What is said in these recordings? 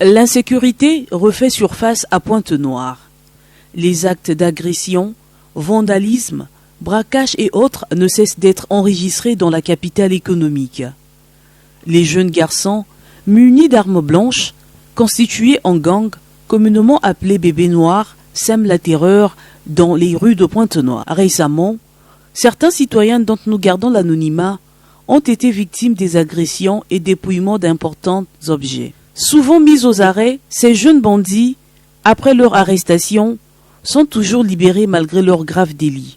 L'insécurité refait surface à Pointe-Noire. Les actes d'agression, vandalisme, braquage et autres ne cessent d'être enregistrés dans la capitale économique. Les jeunes garçons, munis d'armes blanches, constitués en gang, communément appelés bébés noirs, sèment la terreur dans les rues de Pointe-Noire. Récemment, certains citoyens dont nous gardons l'anonymat ont été victimes des agressions et dépouillements d'importants objets. Souvent mis aux arrêts, ces jeunes bandits, après leur arrestation, sont toujours libérés malgré leurs graves délits.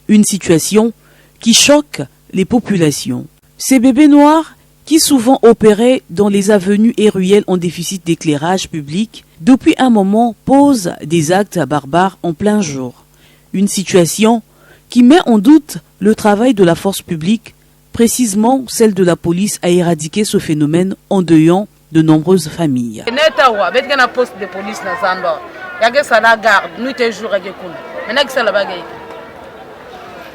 Une situation qui choque les populations. Ces bébés noirs, qui souvent opéraient dans les avenues et ruelles en déficit d'éclairage public, depuis un moment posent des actes barbares en plein jour. Une situation qui met en doute le travail de la force publique, précisément celle de la police, à éradiquer ce phénomène endeuillant de nombreuses familles.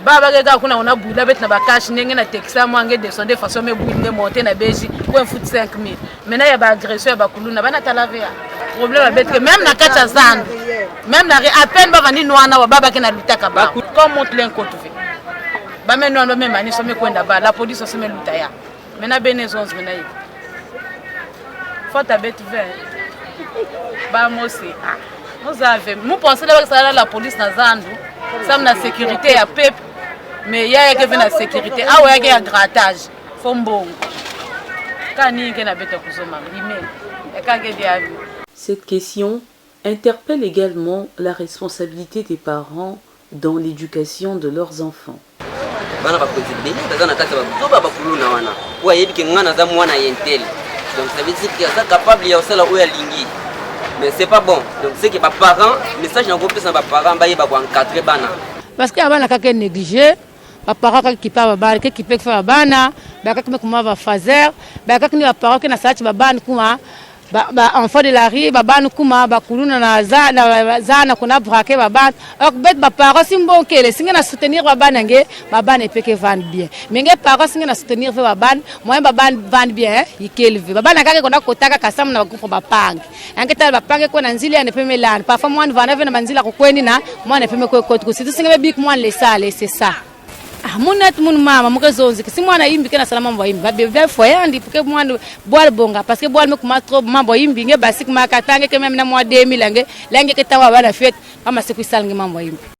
Baba ga kuna ona bula bet na bakashi ndenge na texta mwange descendre façon me bouinde monter na beji pour foot 5000 maintenant ya ba agression ba kuluna bana talavea problème bet même na kacha zando même na à peine ba vani noana wa baba kena lutaka ba comme monte l'encote ba maintenant no même ani somme kwenda ba la police somme luta ya maintenant benezons maintenant yi faut ta bet ver ba mosi nous avons nous penser la police na zando ça na sécurité ya peuple. Mais il y a que la sécurité. Ah ouais, il y a un grattage. Cette question interpelle également la responsabilité des parents dans l'éducation de leurs enfants. Donc ça veut dire qu'ils sont capables de faire ça. Mais c'est pas bon. Donc c'est que les parents, le message n'a pas plus à parents, ils vont encadrer bana. Parce que avant la caca négligé, les parents qui parlent bana, qui peuvent faire bana, bah quand comment va faire, bah quand les parents qui na sati bana kuma, bah enfant de la rue, bana kuma, bah kuluna na zana kuna braquer bana. Alors bet bah parents si bon que les singa na soutenir bana nge, bana peut que vendre bien. Mais les parents singa na soutenir bana, moi bana vendre bien, il kelve. Bana kaka kona kotaka kasam na groupe bapang. Angeta bapanga ko na nzili ya nepeme lana parfois moi vana vena manzila ko kweni na moi nepeme ko ko si singa bik moi le sale c'est ça ah monat mon mama mo rezonzi si moi na yimbi kana salama mbo yimbi ba bebe foyandi pour que moi boal bonga parce que boal me kuma trop mambo yimbi nge basik ma katange que même na moi 2000 lange ke tawa bana fête kama siku salngi mambo yimbi.